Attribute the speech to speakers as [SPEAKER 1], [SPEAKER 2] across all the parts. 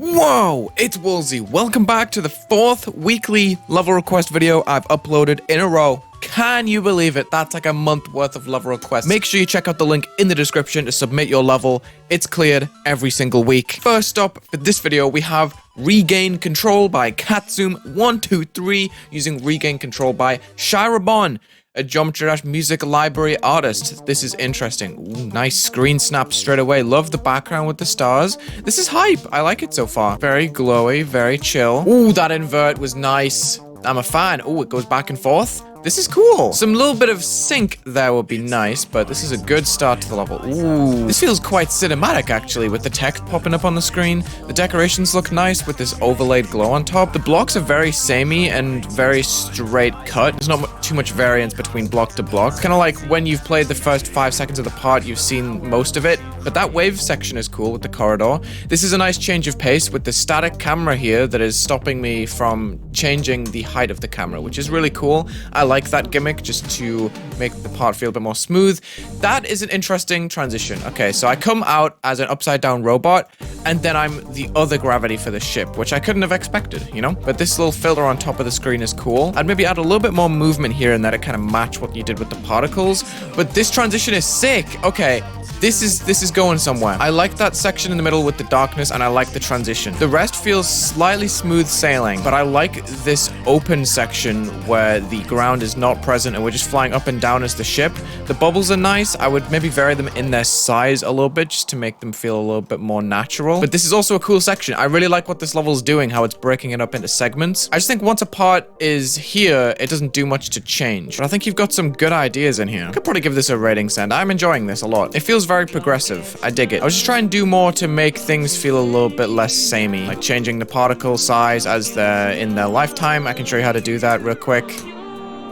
[SPEAKER 1] Whoa, it's Wulzy. Welcome back to the 4th weekly level request video I've uploaded in a row. Can you believe it? That's like a month worth of level requests. Make sure you check out the link in the description to submit your level. It's cleared every single week. First up for this video, we have Regain Control by Katzoom123 using Regain Control by Shirabon, a Geometry Dash music library artist. This is interesting. Ooh, nice screen snap straight away. Love the background with the stars. This is hype. I like it so far. Very glowy, very chill. Ooh, that invert was nice. I'm a fan. Ooh, it goes back and forth. This is cool. Some little bit of sync there would be nice, but this is a good start to the level. Ooh, this feels quite cinematic actually, with the text popping up on the screen. The decorations look nice with this overlaid glow on top. The blocks are very samey and very straight cut. There's not too much variance between block to block. Kind of like when you've played the first 5 seconds of the part, you've seen most of it. But that wave section is cool with the corridor. This is a nice change of pace with the static camera here that is stopping me from changing the height of the camera, which is really cool. I like that gimmick just to make the part feel a bit more smooth. That is an interesting transition. Okay, so I come out as an upside down robot, and then I'm the other gravity for the ship, which I couldn't have expected, you know? But this little filter on top of the screen is cool. I'd maybe add a little bit more movement here and there to kind of match what you did with the particles. But this transition is sick. Okay. This is going somewhere. I like that section in the middle with the darkness, and I like the transition. The rest feels slightly smooth sailing, but I like this open section where the ground is not present and we're just flying up and down as the ship. The bubbles are nice. I would maybe vary them in their size a little bit just to make them feel a little bit more natural. But this is also a cool section. I really like what this level is doing, how it's breaking it up into segments. I just think once a part is here, it doesn't do much to change. But I think you've got some good ideas in here. I could probably give this a rating send. I'm enjoying this a lot. It feels very progressive. I dig it. I was just trying to do more to make things feel a little bit less samey, like changing the particle size as they're in their lifetime. I can show you how to do that real quick.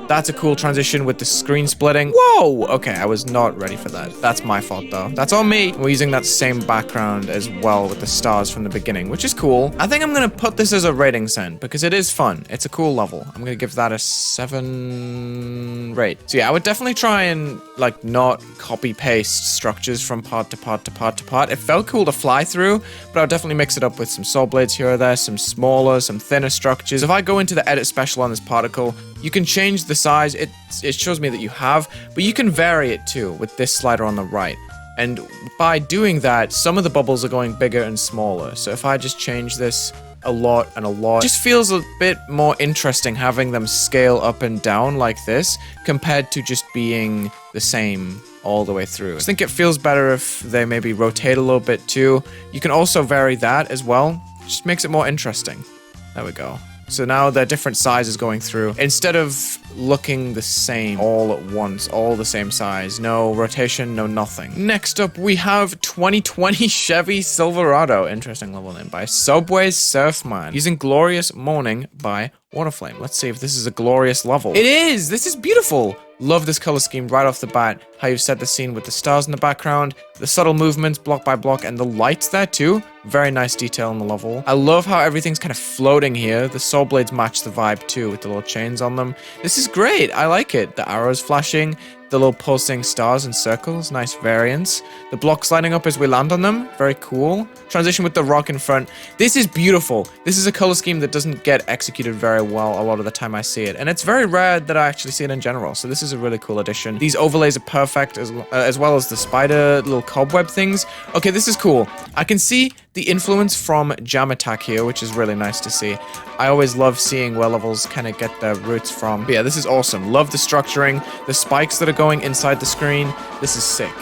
[SPEAKER 1] That's a cool transition with the screen splitting. Whoa! Okay, I was not ready for that. That's my fault, though. That's on me. We're using that same background as well with the stars from the beginning, which is cool. I think I'm gonna put this as a rating send because it is fun. It's a cool level. I'm gonna give that a 7 rate. So yeah, I would definitely try and like not copy-paste structures from part to part to part to part. It felt cool to fly through, but I would definitely mix it up with some saw blades here or there, some smaller, some thinner structures. If I go into the edit special on this particle, you can change the size. It shows me that you have, but you can vary it too with this slider on the right. And by doing that, some of the bubbles are going bigger and smaller. So if I just change this a lot and a lot, it just feels a bit more interesting having them scale up and down like this compared to just being the same all the way through. I think it feels better if they maybe rotate a little bit too. You can also vary that as well. Just makes it more interesting. There we go. So now they're different sizes going through. Instead of looking the same all at once, all the same size. No rotation, no nothing. Next up, we have 2020 Chevy Silverado. Interesting level name by Subway Surfman. Using Glorious Morning by Waterflame. Let's see if this is a glorious level. It is! This is beautiful! Love this color scheme right off the bat. How you've set the scene with the stars in the background, the subtle movements block by block, and the lights there too. Very nice detail in the level. I love how everything's kind of floating here. The saw blades match the vibe too with the little chains on them. This is great. I like it. The arrows flashing, the little pulsing stars and circles. Nice variance. The blocks lining up as we land on them. Very cool. Transition with the rock in front. This is beautiful. This is a color scheme that doesn't get executed very well a lot of the time I see it. And it's very rare that I actually see it in general. So this is a really cool addition. These overlays are perfect as well as the spider little cobweb things. Okay, this is cool. I can see the influence from Jam Attack here, which is really nice to see. I always love seeing where levels kind of get their roots from. But yeah, this is awesome. Love the structuring, the spikes that are going inside the screen. This is sick.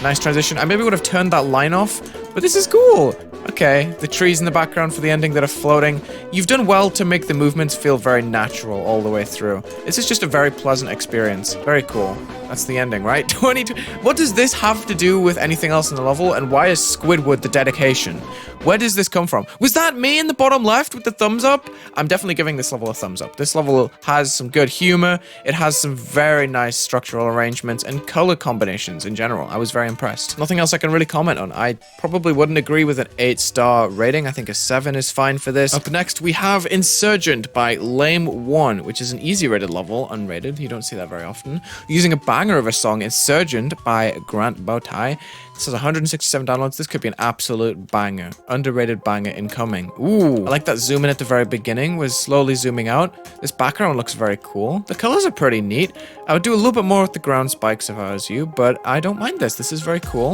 [SPEAKER 1] Nice transition. I maybe would have turned that line off, but this is cool. Okay, the trees in the background for the ending that are floating. You've done well to make the movements feel very natural all the way through. This is just a very pleasant experience. Very cool. That's the ending, right? 22. What does this have to do with anything else in the level? And why is Squidward the dedication? Where does this come from? Was that me in the bottom left with the thumbs up? I'm definitely giving this level a thumbs up. This level has some good humor. It has some very nice structural arrangements and color combinations in general. I was very impressed. Nothing else I can really comment on. I probably wouldn't agree with an 8-star rating. I think a 7 is fine for this. Up next, we have Insurgent by Lame1, which is an easy rated level, unrated. You don't see that very often. Using a back banger of a song, Insurgent by Grant Bowtie. This has 167 downloads. This could be an absolute banger. Underrated banger incoming. Ooh, I like that zoom in at the very beginning was slowly zooming out. This background looks very cool. The colors are pretty neat. I would do a little bit more with the ground spikes if I was you, but I don't mind this. This is very cool.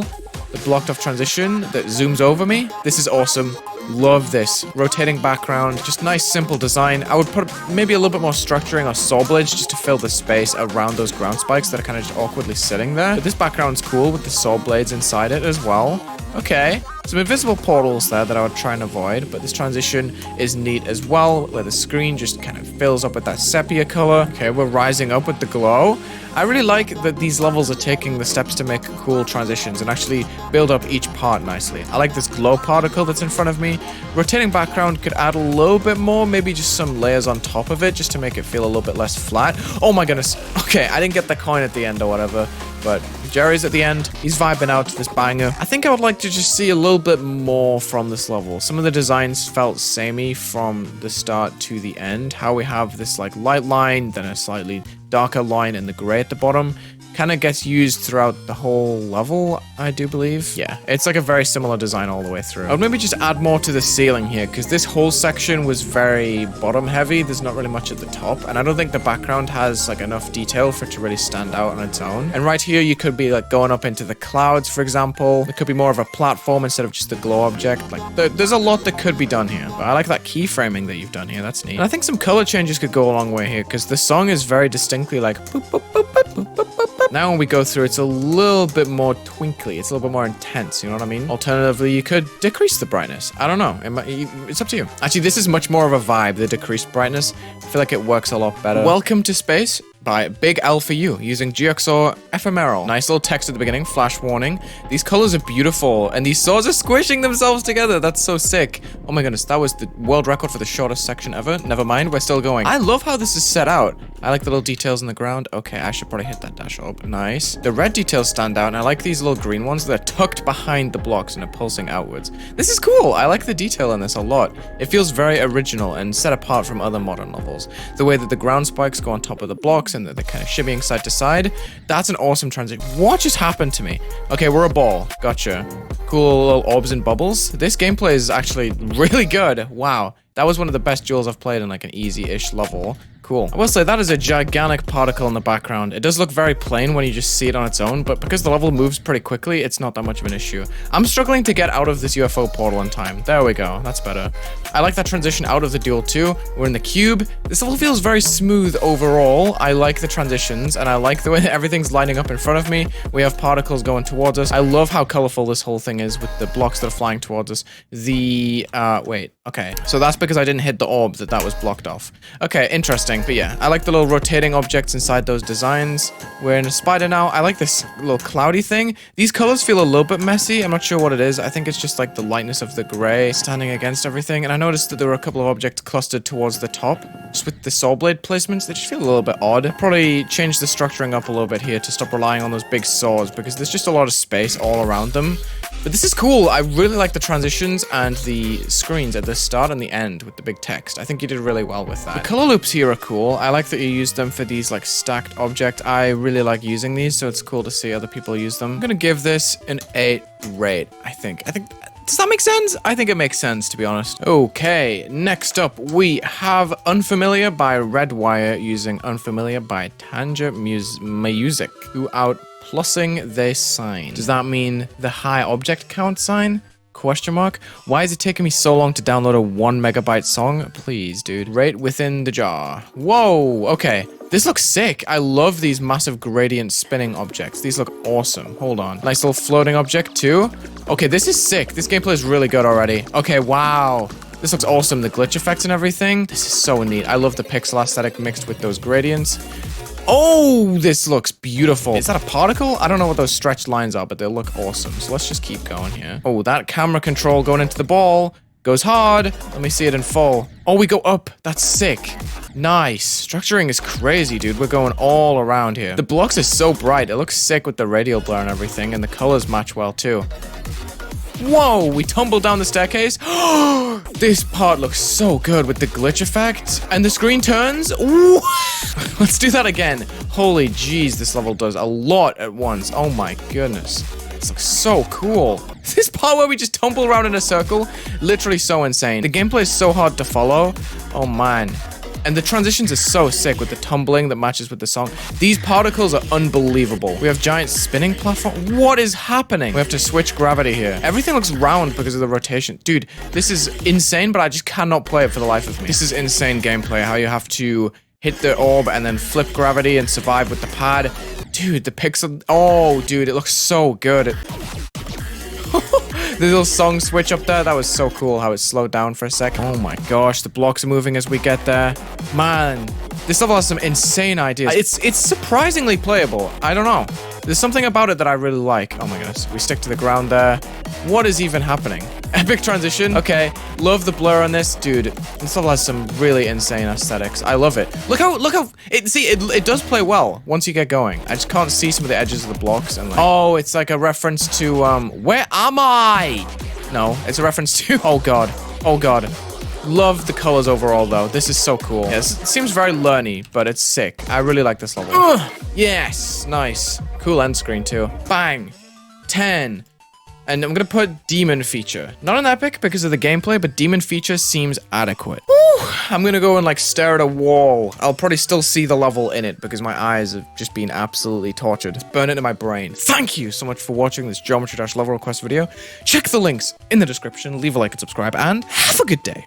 [SPEAKER 1] The blocked off transition that zooms over me. This is awesome. Love this. Rotating background, just nice, simple design. I would put maybe a little bit more structuring or saw blades just to fill the space around those ground spikes that are kind of just awkwardly sitting there. But this background's cool with the saw blades inside it as well. Okay. Some invisible portals there that I would try and avoid, but this transition is neat as well, where the screen just kind of fills up with that sepia color. Okay, we're rising up with the glow. I really like that these levels are taking the steps to make cool transitions and actually build up each part nicely. I like this glow particle that's in front of me. Rotating background could add a little bit more, maybe just some layers on top of it, just to make it feel a little bit less flat. Oh my goodness. Okay, I didn't get the coin at the end or whatever, but Jerry's at the end. He's vibing out to this banger. I think I would like to just see a little bit more from this level. Some of the designs felt samey from the start to the end. How we have this like light line, then a slightly darker line and the gray at the bottom kind of gets used throughout the whole level, I do believe. Yeah, it's like a very similar design all the way through. I would maybe just add more to the ceiling here, because this whole section was very bottom heavy. There's not really much at the top, and I don't think the background has like enough detail for it to really stand out on its own. And right here, you could be like going up into the clouds, for example. It could be more of a platform instead of just a glow object. Like there's a lot that could be done here, but I like that keyframing that you've done here. That's neat. And I think some color changes could go a long way here, because the song is very distinctly like boop, boop, boop, boop, boop, boop, boop. Now when we go through, it's a little bit more twinkly. It's a little bit more intense, you know what I mean? Alternatively, you could decrease the brightness. I don't know. It's up to you. Actually, this is much more of a vibe, the decreased brightness. I feel like it works a lot better. Welcome to Space by Big L for You, using GXO Ephemeral. Nice little text at the beginning, flash warning. These colors are beautiful, and these swords are squishing themselves together. That's so sick. Oh my goodness, that was the world record for the shortest section ever. Never mind, we're still going. I love how this is set out. I like the little details in the ground. Okay, I should probably hit that dash up. Nice. The red details stand out, and I like these little green ones that are tucked behind the blocks and are pulsing outwards. This is cool. I like the detail in this a lot. It feels very original and set apart from other modern levels. The way that the ground spikes go on top of the blocks and that they're kind of shimmying side to side, that's an awesome transition. What just happened to me? Okay, we're a ball. Gotcha. Cool little orbs and bubbles. This gameplay is actually really good. Wow. That was one of the best duels I've played in like an easy-ish level. Cool. I will say that is a gigantic particle in the background. It does look very plain when you just see it on its own, but because the level moves pretty quickly, it's not that much of an issue. I'm struggling to get out of this UFO portal in time. There we go. That's better. I like that transition out of the duel too. We're in the cube. This level feels very smooth overall. I like the transitions, and I like the way that everything's lining up in front of me. We have particles going towards us. I love how colorful this whole thing is with the blocks that are flying towards us. Wait. Okay. So that's because I didn't hit the orb that was blocked off. Okay, interesting. But yeah, I like the little rotating objects inside those designs. We're in a spider now. I like this little cloudy thing. These colors feel a little bit messy. I'm not sure what it is. I think it's just like the lightness of the gray standing against everything. And I noticed that there were a couple of objects clustered towards the top, just with the saw blade placements. They just feel a little bit odd. Probably change the structuring up a little bit here to stop relying on those big saws, because there's just a lot of space all around them. But this is cool. I really like the transitions and the screens at the start and the end with the big text. I think you did really well with that. The color loops here are cool. I like that you use them for these like stacked objects. I really like using these, so it's cool to see other people use them. I'm gonna give this an 8 rate, I think. Does that make sense? I think it makes sense, to be honest. Okay, next up we have Unfamiliar by Redwire using Unfamiliar by Tanja Music, who outplussing this sign. Does that mean the high object count sign? Question mark? Why is it taking me so long to download a 1 megabyte song? Please, dude. Right within the jar. Whoa, okay. This looks sick. I love these massive gradient spinning objects. These look awesome. Hold on. Nice little floating object too. Okay, this is sick. This gameplay is really good already. Okay, wow. This looks awesome. The glitch effects and everything. This is so neat. I love the pixel aesthetic mixed with those gradients. Oh, this looks beautiful. Is that a particle? I don't know what those stretched lines are, but they look awesome. So let's just keep going here. Oh, that camera control going into the ball goes hard. Let me see it in full. Oh, we go up. That's sick. Nice. Structuring is crazy, dude. We're going all around here. The blocks are so bright. It looks sick with the radial blur and everything, and the colors match well too. Whoa, we tumble down the staircase. This part looks so good with the glitch effect. And the screen turns. Ooh. Let's do that again. Holy jeez, this level does a lot at once. Oh my goodness. This looks so cool. This part where we just tumble around in a circle, literally so insane. The gameplay is so hard to follow. Oh man. And the transitions are so sick with the tumbling that matches with the song. These particles are unbelievable. We have giant spinning platform. What is happening? We have to switch gravity here. Everything looks round because of the rotation. Dude, this is insane, but I just cannot play it for the life of me. This is insane gameplay, how you have to hit the orb and then flip gravity and survive with the pad. Dude, the pixel... Oh, dude, it looks so good. The little song switch up there, that was so cool how it slowed down for a sec. Oh my gosh, the blocks are moving as we get there. Man, this level has some insane ideas. It's surprisingly playable. I don't know. There's something about it that I really like. Oh my goodness, we stick to the ground there. What is even happening? Epic transition. Okay, love the blur on this. Dude, this level has some really insane aesthetics. I love it. Look how, it does play well once you get going. I just can't see some of the edges of the blocks and like, oh, it's like a reference to, where am I? No, it's a reference to, oh god. Oh god. Love the colors overall though. This is so cool. Yes, it seems very learny, but it's sick. I really like this level. Yes, nice. Cool end screen too. Bang. 10. And I'm gonna put demon feature. Not an epic because of the gameplay, but demon feature seems adequate. Woo! I'm gonna go and like stare at a wall. I'll probably still see the level in it because my eyes have just been absolutely tortured. It's burned into my brain. Thank you so much for watching this Geometry Dash level request video. Check the links in the description, leave a like and subscribe, and have a good day.